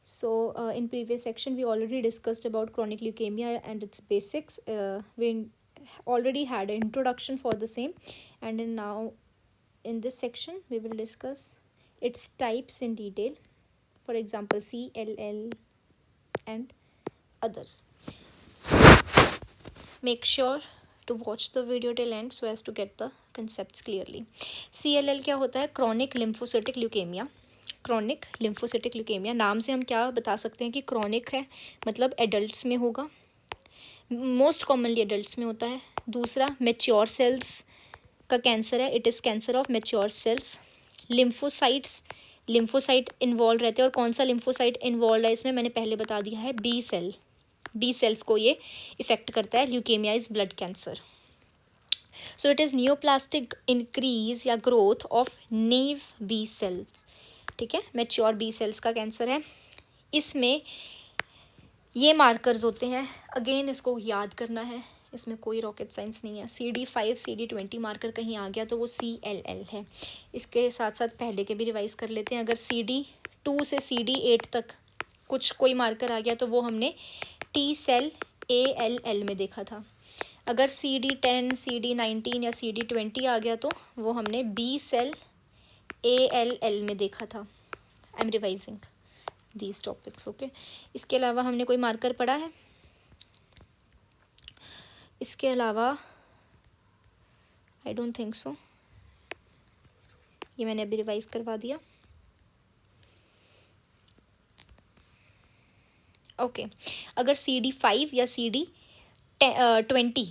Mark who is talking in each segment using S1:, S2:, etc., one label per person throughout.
S1: So in previous section we already discussed about chronic leukemia and its basics. We already had an introduction for the same, and then now in this section we will discuss its types in detail, for example CLL and others. Make sure to watch the video till end so as to get the concepts clearly. CLL क्या होता है? Chronic lymphocytic leukaemia. Chronic lymphocytic leukaemia नाम से हम क्या बता सकते हैं कि क्रॉनिक है, मतलब एडल्ट्स में होगा, मोस्ट कॉमनली एडल्ट्स में होता है. दूसरा, मेच्योर सेल्स का कैंसर है, it is cancer of mature cells. Lymphocytes, lymphocyte involve रहते हैं, और कौन सा लिम्फोसाइट इन्वॉल्व है इसमें मैंने पहले बता दिया है, बी सेल. बी सेल्स को ये इफेक्ट करता है. Leukemia is blood cancer. So it is neoplastic increase या growth of naive B cell. ठीक है, मैच्योर बी सेल्स का कैंसर है. इसमें ये मार्कर्स होते हैं, अगेन इसको याद करना है, इसमें कोई रॉकेट साइंस नहीं है. CD5 CD20 मार्कर कहीं आ गया तो वो CLL है. इसके साथ साथ पहले के भी रिवाइज कर लेते हैं. अगर CD2 से CD8 तक कुछ कोई मार्कर आ गया तो वो हमने T सेल ALL में देखा था. अगर CD10 CD19 या CD20 आ गया तो वो हमने B सेल ALL में देखा था. I am revising these topics. Okay, इसके अलावा हमने कोई मार्कर पढ़ा है? इसके अलावा आई डोंट थिंक सो. ये मैंने अभी रिवाइज करवा दिया. ओके, अगर CD5 या CD20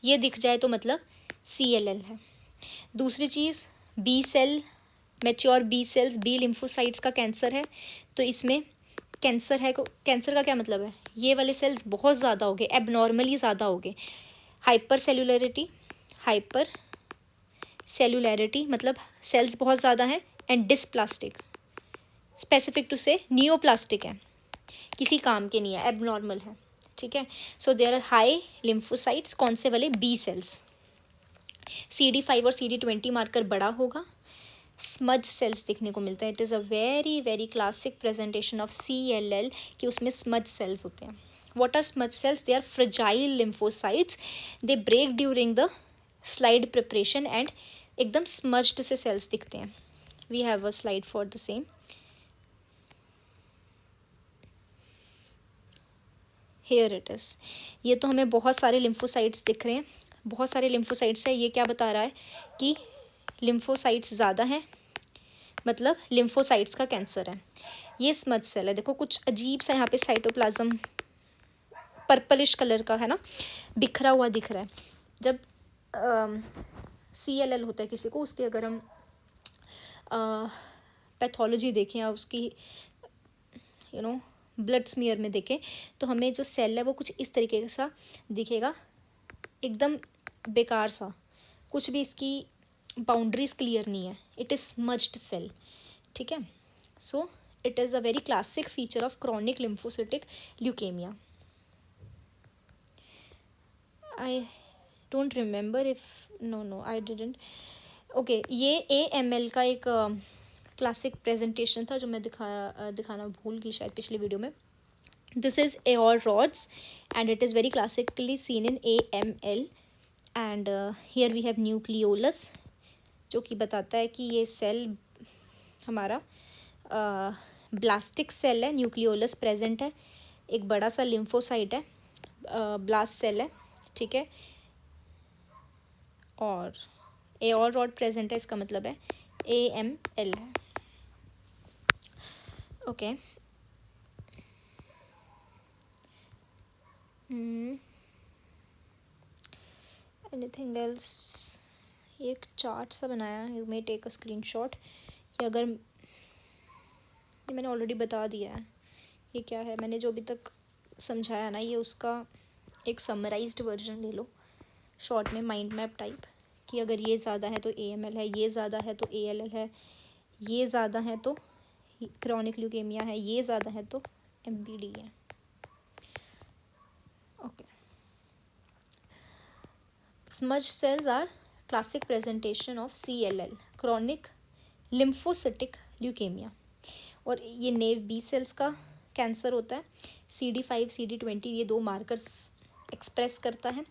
S1: ये दिख जाए तो मतलब CLL है. दूसरी चीज़, B cell, mature B cells, B lymphocytes का कैंसर है. तो इसमें कैंसर है, कैंसर का क्या मतलब है? ये वाले सेल्स बहुत ज़्यादा हो गए, एबनॉर्मली ज़्यादा हो गए. हाइपर सेलुलरिटी, हाइपर सेलुलरिटी मतलब सेल्स बहुत ज़्यादा हैं. एंड डिसप्लास्टिक, स्पेसिफिक टू से नियोप्लास्टिक है, किसी काम के नहीं है, एबनॉर्मल है. ठीक है, so there are high lymphocytes. कौन से वाले? B sales. CD5 और CD20 मार्कर बड़ा होगा. स्मज सेल्स दिखने को मिलता है. It is a very very classic presentation of CLL कि उसमें स्मज सेल्स होते हैं. What are smudge cells? They are fragile lymphocytes. They break during the slide preparation and एकदम स्मज्ड से सेल्स दिखते हैं. We have a slide for the same. Here it is. ये तो हमें बहुत सारे लिम्फोसाइट्स दिख रहे हैं, बहुत सारे लिम्फोसाइट्स है. ये क्या बता रहा है कि लिम्फोसाइट्स ज़्यादा हैं, मतलब लिम्फोसाइट्स का कैंसर है. ये स्मज सेल है. देखो कुछ अजीब सा यहाँ पे साइटोप्लाज्म पर्पलिश कलर का है ना, बिखरा हुआ दिख रहा है. जब CLL होता है किसी को, उसकी अगर हम पैथोलॉजी देखें या उसकी ब्लड स्मीयर में देखें तो हमें जो सेल है वो कुछ इस तरीके सा दिखेगा, एकदम बेकार सा, कुछ भी इसकी बाउंड्रीज क्लियर नहीं है. It is smudged cell. ठीक है, so it is a very classic feature of chronic lymphocytic leukaemia. I don't remember if no I didn't. Okay, ये AML का एक क्लासिक प्रेजेंटेशन था जो मैं दिखाना भूल गई शायद पिछली वीडियो में. This is Auer rods and it is very classically seen in AML. And here we have nucleolus, जो कि बताता है कि ये सेल हमारा ब्लास्टिक सेल है. न्यूक्लियोलस प्रेजेंट है. एक बड़ा सा लिम्फोसाइट है, ब्लास्ट सेल है. ठीक है, और एयर रॉड प्रेजेंट है, इसका मतलब है AML है. Okay, anything else? ये एक चार्ट सा बनाया है, you may take a screenshot. ये अगर ये मैंने ऑलरेडी बता दिया है. ये क्या है, मैंने जो अभी तक समझाया ना, ये उसका एक समराइज्ड वर्जन ले लो, शॉर्ट में माइंड मैप टाइप, कि अगर ये ज़्यादा है तो AML है, ये ज़्यादा है तो ALL है, ये ज़्यादा है तो क्रॉनिक ल्यूकेमिया है, ये ज़्यादा है तो MBD है. Okay, smudge cells are classic presentation of CLL, chronic lymphocytic leukemia. और ये नेव बी सेल्स का कैंसर होता है। CD5 CD20 ये 2 मार्कर्स एक्सप्रेस करता है।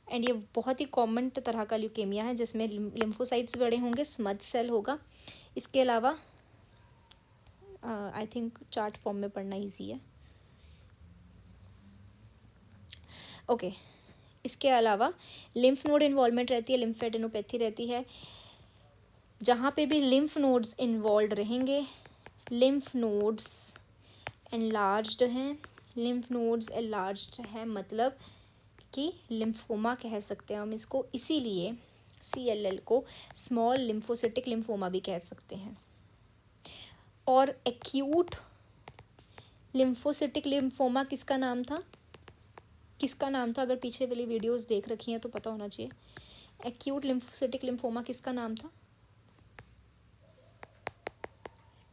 S1: एंड ये बहुत ही कॉमन तरह का ल्यूकेमिया है जिसमें लिम्फोसाइट्स बड़े होंगे, स्मज सेल होगा। इसके अलावा आई थिंक चार्ट फॉर्म में पढ़ना ईजी है। ओके इसके अलावा लिम्फ नोड इन्वॉल्वमेंट रहती है, लिम्फेडेनोपैथी रहती है। जहाँ पे भी लिम्फ नोड्स इन्वॉल्व रहेंगे, लिम्फ नोड्स एनलार्ज्ड हैं, लिम्फ नोड्स एनलार्ज्ड हैं मतलब कि लिम्फोमा कह सकते हैं हम इसको, इसीलिए CLL को स्मॉल लिम्फोसिटिक लिम्फोमा भी कह सकते हैं। और एक्यूट लिम्फोसिटिक लिम्फोमा किसका नाम था? अगर पीछे वाली वीडियोस देख रखी हैं तो पता होना चाहिए। एक्यूट लिम्फोसिटिक लिम्फोमा किसका नाम था?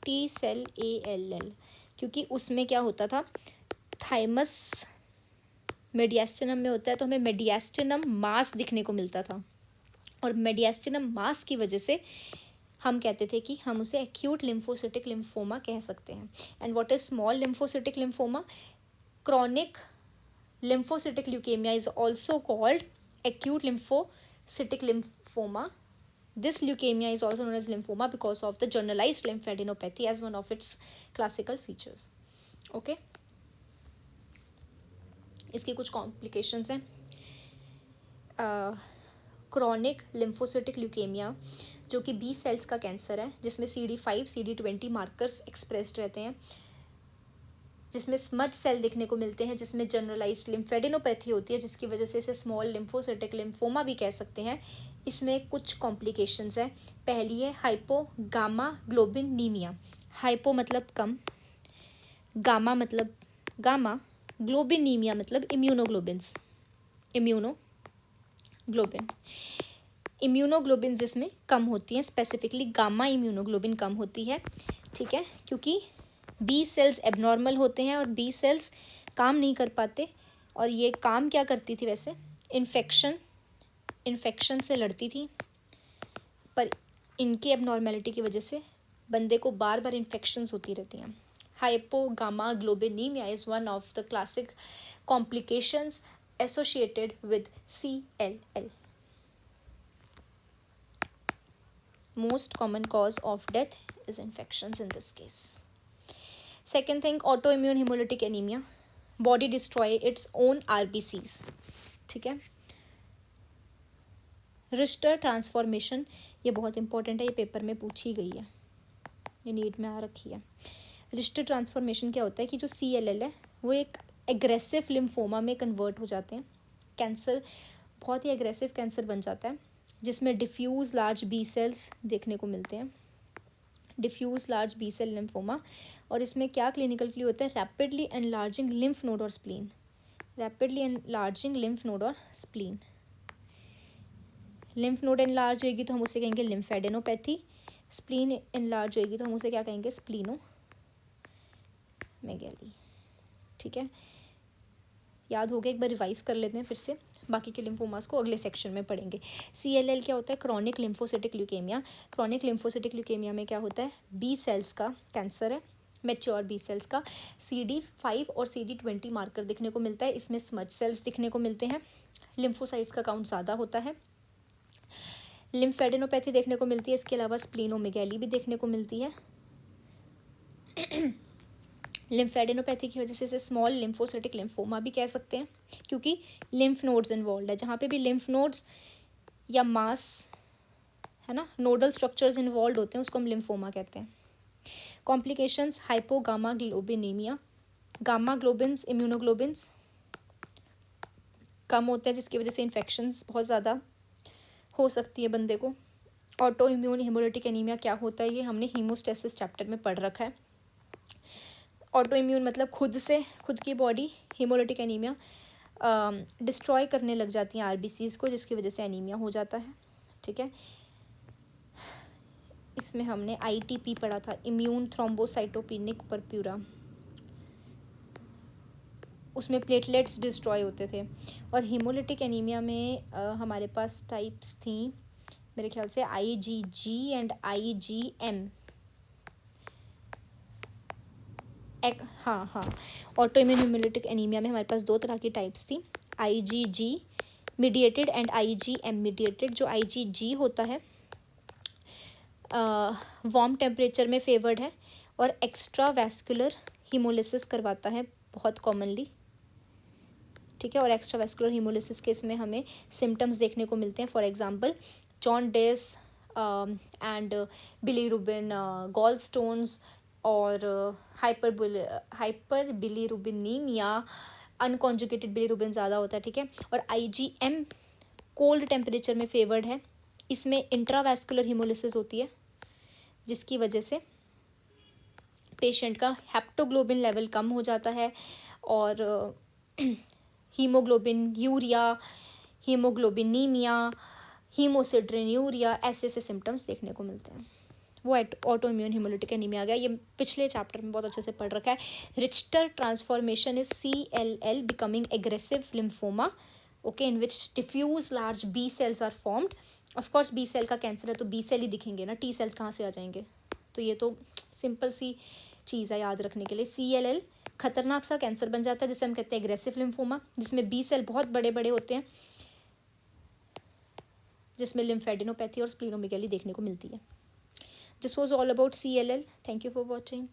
S1: T-cell ALL, क्योंकि उसमें क्या होता था, थाइमस मेडिएस्टिनम में होता है तो हमें मेडिएस्टिनम मास दिखने को मिलता था, और मेडिएस्टिनम मास की वजह से हम कहते थे कि हम उसे एक्यूट लिम्फोसिटिक लिम्फोमा कह सकते हैं। And what is small lymphocytic lymphoma? Chronic lymphocytic leukemia is also called acute lymphocytic lymphoma. This leukemia is also known as lymphoma because of the generalized lymphadenopathy as one of its classical features. Okay, इसकी कुछ complications हैं। Chronic lymphocytic leukaemia जो कि B sales का cancer है, जिसमें CD5 CD20 markers expressed रहते हैं, जिसमें स्मज सेल दिखने को मिलते हैं, जिसमें जनरलाइज्ड लिम्फेडेनोपैथी होती है, जिसकी वजह से इसे स्मॉल लिम्फोसिटिक लिम्फोमा भी कह सकते हैं। इसमें कुछ कॉम्प्लिकेशंस हैं। पहली है हाइपोगामा ग्लोबिनीमिया। हाइपो मतलब कम, गामा मतलब गामा, ग्लोबिनीमिया मतलब इम्यूनोग्लोबिन जिसमें कम होती है, स्पेसिफिकली गामा इम्यूनोग्लोबिन कम होती है। ठीक है, क्योंकि B सेल्स एबनॉर्मल होते हैं और B सेल्स काम नहीं कर पाते। और ये काम क्या करती थी वैसे? इन्फेक्शन से लड़ती थी, पर इनकी एबनॉर्मेलिटी की वजह से बंदे को बार बार इन्फेक्शंस होती रहती हैं। Hypogammaglobulinemia is one of the classic complications associated with CLL. Most common cause of death is infections in this case. Second thing, autoimmune hemolytic anemia. Body destroy its own RBCs. ठीक है। Richter transformation, ये बहुत important है, ये paper में पूछी गई है, ये नीट में आ रखी है। रिश्टर ट्रांसफॉर्मेशन क्या होता है कि जो CLL है वो एक एग्रेसिव लिम्फोमा में कन्वर्ट हो जाते हैं। कैंसर बहुत ही एग्रेसिव कैंसर बन जाता है, जिसमें डिफ्यूज़ लार्ज B सेल्स देखने को मिलते हैं, diffuse large B cell lymphoma. और इसमें क्या क्लिनिकल व्यू होता है? रैपिडली एनलार्जिंग लिम्फ नोड और spleen, rapidly enlarging lymph node और स्प्लीन। लिम्फ नोड एनलार्ज होगी तो हम उसे कहेंगे लिम्फेडेनोपैथी, स्प्लीन एनलार्ज होगी तो हम उसे क्या कहेंगे? स्प्लीनोमेगैली। ठीक है, याद हो गया? एक बार रिवाइज कर लेते हैं फिर से, बाकी के लिम्फोमास को अगले सेक्शन में पढ़ेंगे। CLL क्या होता है? Chronic lymphocytic leukaemia. Chronic lymphocytic leukaemia में क्या होता है? B सेल्स का कैंसर है, मैच्योर B सेल्स का। CD5 और CD20 मार्कर दिखने को मिलता है, इसमें स्मज सेल्स दिखने को मिलते हैं, लिम्फोसाइट्स का काउंट ज़्यादा होता है, लिम्फेडेनोपैथी देखने को मिलती है, इसके अलावा स्प्लीनोमेगैली भी देखने को मिलती है। लिम्फेडेनोपैथी की वजह से इसे स्मॉल लिम्फोसिटिक लिम्फोमा भी कह सकते हैं, क्योंकि लिम्फ नोड्स इन्वॉल्व है। जहाँ पे भी लिम्फ नोड्स या मास है ना, नोडल स्ट्रक्चर्स इन्वॉल्व होते हैं, उसको हम लिम्फोमा कहते हैं। कॉम्प्लिकेशंस, हाइपोगामा ग्लोबिनीमिया, गामा ग्लोबिन्स इम्यूनोग्लोबिन्स कम होते हैं, जिसकी वजह से इन्फेक्शंस बहुत ज़्यादा हो सकती है बंदे को। ऑटो इम्यून हेमोलिटिक एनीमिया क्या होता है? ये हमने हीमोस्टेसिस चैप्टर में पढ़ रखा है। ऑटो इम्यून मतलब खुद की बॉडी हीमोलिटिक एनीमिया डिस्ट्रॉय करने लग जाती हैं RBCs को, जिसकी वजह से एनीमिया हो जाता है। ठीक है, इसमें हमने ITP पढ़ा था, इम्यून थ्रोम्बोसाइटोपेनिक परप्यूरा, उसमें प्लेटलेट्स डिस्ट्रॉय होते थे। और हीमोलिटिक एनीमिया में हमारे पास टाइप्स थी मेरे ख्याल से IgG एंड IgM। हाँ, ऑटो इम्यून हेमोलिटिक एनीमिया में हमारे पास 2 तरह की टाइप्स थी, IgG mediated and IgM mediated. जो IgG होता है वार्म टेम्परेचर में फेवर्ड है और एक्स्ट्रा वैस्कुलर हीमोलिसिस करवाता है बहुत कॉमनली, ठीक है। और एक्स्ट्रा वैस्कुलर हीमोलिसिस के इसमें हमें सिम्टम्स देखने को मिलते हैं, for example jaundice and bilirubin, gall stones और हाइपर बिलीरुबिनीमिया, अनकॉन्जुगेटेड बिलीरुबिन ज़्यादा होता है, ठीक है। और IgM कोल्ड टेम्परेचर में फेवर्ड है, इसमें इंट्रावैस्कुलर हीमोलिसिस होती है जिसकी वजह से पेशेंट का हेप्टोग्लोबिन लेवल कम हो जाता है और हीमोग्लोबिन यूरिया, हीमोग्लोबिनीमिया, हीमोसिड्रेन्यूरिया, ऐसे सिम्टम्स देखने को मिलते हैं। वो ऑटो इम्यून हेमोलिटिक एनीमिया आ गया। ये पिछले चैप्टर में बहुत अच्छे से पढ़ रखा है। Richter transformation is CLL becoming aggressive lymphoma, okay, in which diffuse large B cells are formed. Of course B cell का कैंसर है तो B सेल ही दिखेंगे ना, T सेल कहाँ से आ जाएंगे। तो ये तो सिंपल सी चीज़ है याद रखने के लिए। CLL खतरनाक सा कैंसर बन जाता है जिसे हम कहते हैं एग्रेसिव लिम्फोमा, जिसमें B सेल बहुत बड़े बड़े होते हैं, जिसमें लिम्फेडिनोपैथी और स्प्लीनोमेगैली देखने को मिलती है। This was all about CLL। Thank you for watching.